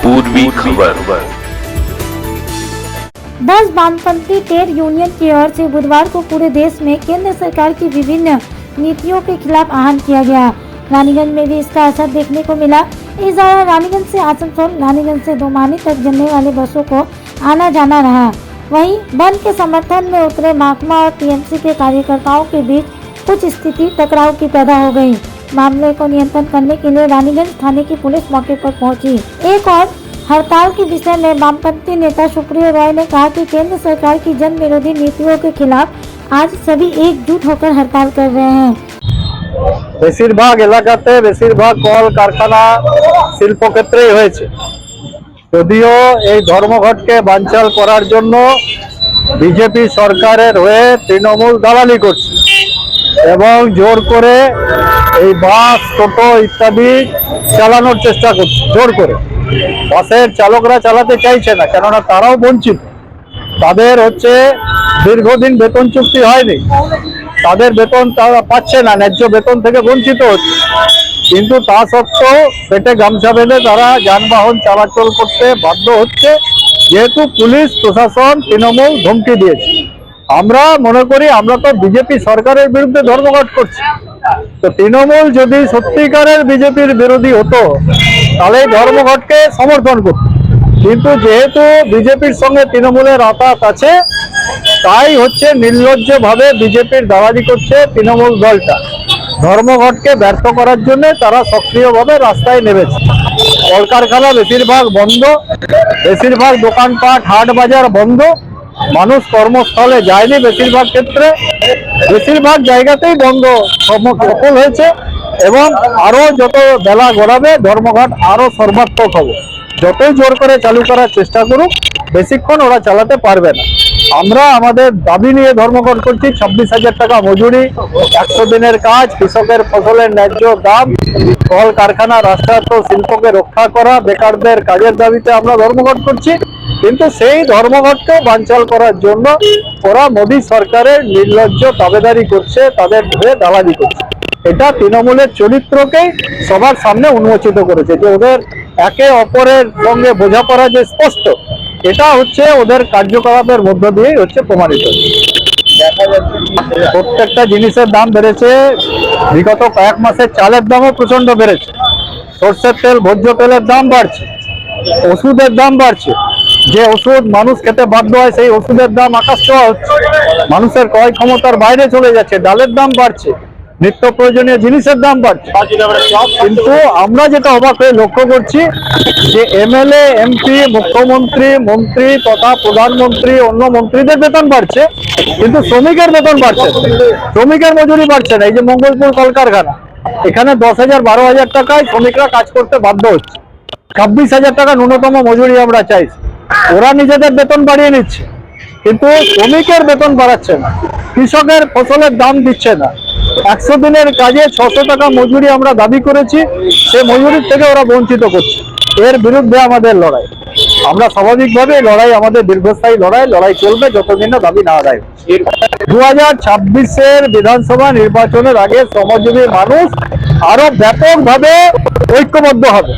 पूर्वी खबर। 10 वामपंथी ट्रेड यूनियन की ओर से बुधवार को पूरे देश में केंद्र सरकार की विभिन्न नीतियों के खिलाफ आह्वान किया गया। रानीगंज में भी इसका असर देखने को मिला। इस दौरान रानीगंज से आसनसोल, रानीगंज से दोमानी तक चलने वाले बसों को आना जाना रहा। वहीं बंद के समर्थन में उतरे महकमा और टीएमसी के कार्यकर्ताओं के बीच कुछ स्थिति टकराव की पैदा हो गई। मामले को नियंत्रण करने के लिए रानीगंज थाने की पुलिस मौके पर पहुंची। एक और हड़ताल के विषय में वामपंथी नेता सुप्रियो रॉय ने कहा कि केंद्र सरकार की जन विरोधी नीतियों के खिलाफ आज सभी एकजुट होकर हड़ताल कर रहे हैं। বেশিরভাগ এলাকাতে বেশিরভাগ কল কারখানা শিল্পক্ষেত্রেই হয়েছে। যদিও এই ধর্মঘটকে বানচাল করার জন্য বিজেপি সরকারের হয়ে তৃণমূল দালালি করছে এবং জোর করে এই বাস, টোটো ইত্যাদি চালানোর চেষ্টা করছে। জোর করে বাসের চালকরা চালাতে চাইছে না, কেননা তারাও বঞ্চিত। তাদের হচ্ছে দীর্ঘদিন বেতন চুক্তি হয়নি, তাদের বেতন তারা পাচ্ছে না, ন্যায্য বেতন থেকে বঞ্চিত হচ্ছে। কিন্তু তা সত্ত্বেও পেটে গামছা বেঁধে তারা যানবাহন চলাচল করতে বাধ্য হচ্ছে, যেহেতু পুলিশ প্রশাসন তৃণমূল ধমকি দিয়েছে। আমরা মনে করি আমরা তো বিজেপি সরকারের বিরুদ্ধে ধর্মঘট করছি, তো তৃণমূল যদি সত্যিকারের বিজেপির বিরোধী হতো তাহলে ধর্মঘটকে সমর্থন করত। কিন্তু যেহেতু বিজেপির সঙ্গে তৃণমূলের আঁতাত আছে, তাই হচ্ছে নির্লজ্জভাবে বিজেপির দালালি করছে তৃণমূল দলটা। ধর্মঘটকে ব্যর্থ করার জন্য তারা সক্রিয়ভাবে রাস্তায় নেমেছে। কলকারখানা বেশিরভাগ বন্ধ, বেশিরভাগ দোকানপাট, হাট বাজার বন্ধ, মানুষ কর্মস্থলে যায়নি। বেশিরভাগ ক্ষেত্রে বেশিরভাগ জায়গাতেই বন্ধ সফল হয়েছে এবং আরো যত বেলা গড়াবে ধর্মঘট আরো সর্বাত্মক হবে। যতই জোর করে চালু করার চেষ্টা করুক, বেশিক্ষণ ওরা চালাতে পারবে না। আমরা আমাদের দাবি নিয়ে ধর্মঘট করছি। 26,000 টাকা মজুরি, 100 দিনের কাজ, কৃষকের ফসলের ন্যায্য দাম, কল কারখানা, রাষ্ট্রায়ত্ত শিল্পকে রক্ষা করা, বেকারদের কাজের দাবিতে আমরা ধর্মঘট করছি। কিন্তু সেই ধর্মঘটকে বানচাল করার জন্য ওরা মোদী সরকারের নির্লজ্জ দাবেদারি করছে, তাদের হয়ে দালালি করছে। এটা তৃণমূলের চরিত্রকেই সবার সামনে উন্মোচিত করেছে, যে ওদের একে অপরের সঙ্গে বোঝাপড়া যে স্পষ্ট, এটা হচ্ছে ওদের কার্যকলাপের মধ্য দিয়েই হচ্ছে প্রমাণিত। প্রত্যেকটা জিনিসের দাম বেড়েছে। বিগত কয়েক মাসে চালের দামও প্রচন্ড বেড়েছে, সর্ষের তেল, ভোজ্য তেলের দাম বাড়ছে, ওষুধের দাম বাড়ছে। যে ওষুধ মানুষ খেতে বাধ্য হয় সেই ওষুধের দাম আকাশ ছোঁয়া হচ্ছে, মানুষের ক্রয় ক্ষমতার বাইরে চলে যাচ্ছে। ডালের দাম বাড়ছে, নিত্য প্রয়োজনীয় জিনিসের দাম বাড়ছে। কিন্তু আমরা যেটা অবাক হয়ে লক্ষ্য করছি যে এমএলএ, এমপি, মুখ্যমন্ত্রী, মন্ত্রী তথা প্রধানমন্ত্রী, অন্য মন্ত্রীদের বেতন বাড়ছে, কিন্তু শ্রমিকের বেতন বাড়ছে, শ্রমিকের মজুরি বাড়ছে না। এই যে মঙ্গলপুর কলকারখানা, এখানে 10,000 12,000 টাকায় শ্রমিকরা কাজ করতে বাধ্য হচ্ছে। 26,000 টাকা ন্যূনতম মজুরি আমরা চাইছি। ওরা নিজেদের বেতন বাড়িয়ে নিচ্ছে, কিন্তু শ্রমিকের বেতন বাড়াচ্ছে না, কৃষকের ফসলের দাম দিচ্ছে না। 100 দিনের কাজে 600 টাকা মজুরি আমরা দাবি করেছি, সে মজুরির থেকে ওরা বঞ্চিত করছে। এর বিরুদ্ধে আমাদের লড়াই। আমরা স্বাভাবিকভাবে লড়াই, আমাদের দীর্ঘস্থায়ী লড়াই চলবে যতদিন না দাবি না আদায়। 2026-এর বিধানসভা নির্বাচনের আগে শ্রমজীবী মানুষ আরো ব্যাপকভাবে ঐক্যবদ্ধ হবে।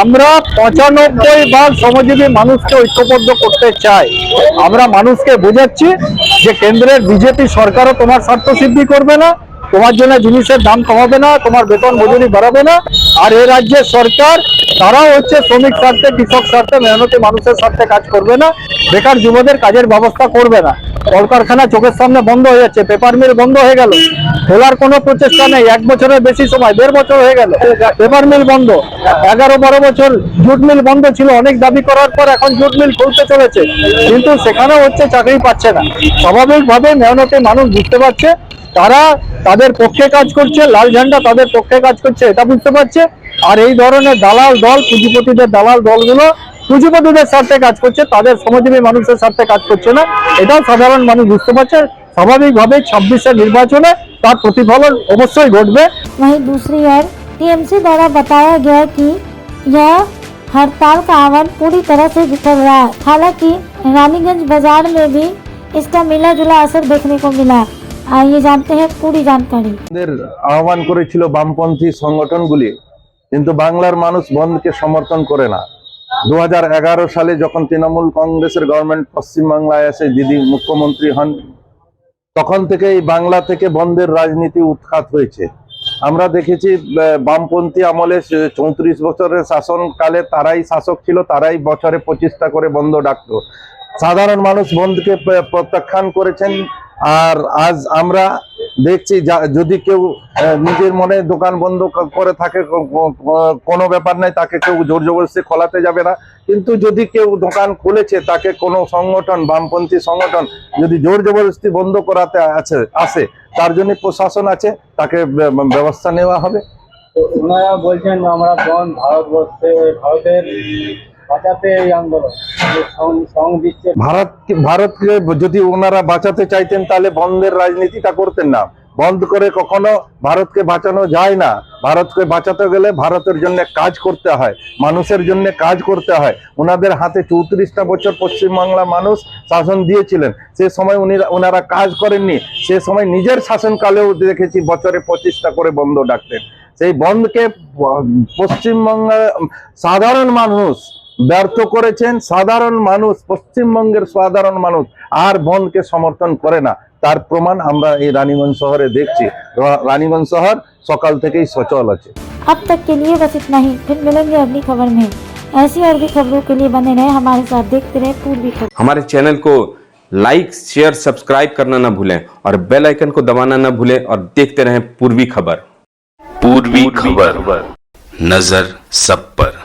আমরা 95% শ্রমজীবী মানুষকে ঐক্যবদ্ধ করতে চাই। আমরা মানুষকে বোঝাচ্ছি যে কেন্দ্রের বিজেপি সরকারও তোমার স্বার্থ সিদ্ধি করবে না, তোমার জন্য জিনিসের দাম কমাবে না, তোমার বেতন মজুরি বাড়াবে না। আর এই রাজ্যের সরকার, তারাও হচ্ছে শ্রমিক স্বার্থে, কৃষক স্বার্থে, মেহনতি মানুষের স্বার্থে কাজ করবে না, বেকার যুবদের কাজের ব্যবস্থা করবে না। কলকারখানা চোখের সামনে বন্ধ হয়ে যাচ্ছে, পেপার মিল বন্ধ হয়ে গেল, খোলার কোনো প্রচেষ্টা নেই। 1 বছরের বেশি সময়, 1.5 বছর হয়ে গেল পেপার মিল বন্ধ। 11-12 বছর জুট মিল বন্ধ ছিল, অনেক দাবি করার পর এখন জুট মিল খুলতে চলেছে, কিন্তু সেখানেও হচ্ছে চাকরি পাচ্ছে না। স্বাভাবিকভাবে মেহনতি মানুষ বুঝতে পারছে তারা তাদের পক্ষে কাজ করছে, লাল ঝান্ডা তাদের পক্ষে কাজ করছে, এটা বুঝতে পারছে। আর এই ধরনের দালাল দল, পুঁজিপতিদের দালাল দলগুলো পুঁজিপতিদের স্বার্থে কাজ করছে, তাদের শ্রমজীবী মানুষের স্বার্থে কাজ করছে না, এটাও সাধারণ মানুষ বুঝতে পারছে। স্বাভাবিকভাবে 26-এর নির্বাচনে তার প্রতিফলন অবশ্যই ঘটবে। वहीं दूसरी ओर टीएमसी द्वारा बताया गया कि यह हड़ताल का आह्वान पूरी तरह से विफल रहा। हालांकि रानीगंज बाजार में भी इसका मिला जुला असर देखने को मिला। आइए जानते हैं पूरी जानकारी। আহ্বান করেছিল বামপন্থী সংগঠনগুলি, কিন্তু বাংলার মানুষ বন্ধকে সমর্থন করে না। 2011 সালে যখন তৃণমূল কংগ্রেসের গভর্নমেন্ট পশ্চিমবাংলায় এসে দিদি মুখ্যমন্ত্রী হন, তখন থেকে এই বাংলা থেকে বন্ধের রাজনীতি উৎখাত হয়েছে। আমরা দেখেছি বামপন্থী আমলে 34 বছরের শাসনকালে তারাই শাসক ছিল, তারাই বছরে 25টা করে বন্ধ ডাকতো। সাধারণ মানুষ বন্ধকে প্রত্যাখ্যান করেছেন। আর আজ আমরা দেখছি যদি কেউ নিজের মনে দোকান বন্ধ করে থাকে কোনো ব্যাপার নাই, তাকে কেউ জোর জবরদস্তি খোলাতে যাবে না। কিন্তু যদি কেউ দোকান খুলেছে তাকে কোনো সংগঠন, বামপন্থী সংগঠন যদি জোর জবরদস্তি বন্ধ করাতে আসে তার জন্য প্রশাসন আছে, তাকে ব্যবস্থা নেওয়া হবে। ওনারা বলছেন আমরা ভারতের বাঁচাতে এই আন্দোলন সং দিচ্ছে। ভারতকে যদি ওনারা বাঁচাতে চাইতেন তাহলে বন্ধের রাজনীতিটা করতেন না। বন্ধ করে কখনো ভারতকে বাঁচানো যায় না। ভারতকে বাঁচাতে গেলে ভারতের জন্য কাজ করতে হয়, মানুষের জন্য কাজ করতে হয়। ওনাদের হাতে 34টা বছর পশ্চিমবাংলা মানুষ শাসন দিয়েছিলেন, সে সময় ওনারা কাজ করেননি। সে সময় নিজের শাসনকালেও দেখেছি বছরে 25টা করে বন্ধ ডাকতেন। সেই বন্ধকে পশ্চিমবঙ্গের সাধারণ মানুষ ব্যর্থ করেছেন। সাধারণ মানুষ, পশ্চিমবঙ্গের সাধারণ মানুষ আর বন্ধকে সমর্থন করে না, তার প্রমাণ আমরা এই রানীগঞ্জ শহরে দেখছি। রানীগঞ্জ শহর সকাল থেকেই সচল আছে। अब तक के लिए बस इतना ही, फिर मिलेंगे अगली खबर में। ऐसी और भी खबरों के लिए बने रहे हमारे साथ, देखते रहे पूर्वी खबर। हमारे चैनल को लाइक, शेयर, सब्सक्राइब करना ना भूलें और बेल आइकन को दबाना ना भूलें और देखते रहें पूर्वी खबर। पूर्वी खबर, नजर सब पर।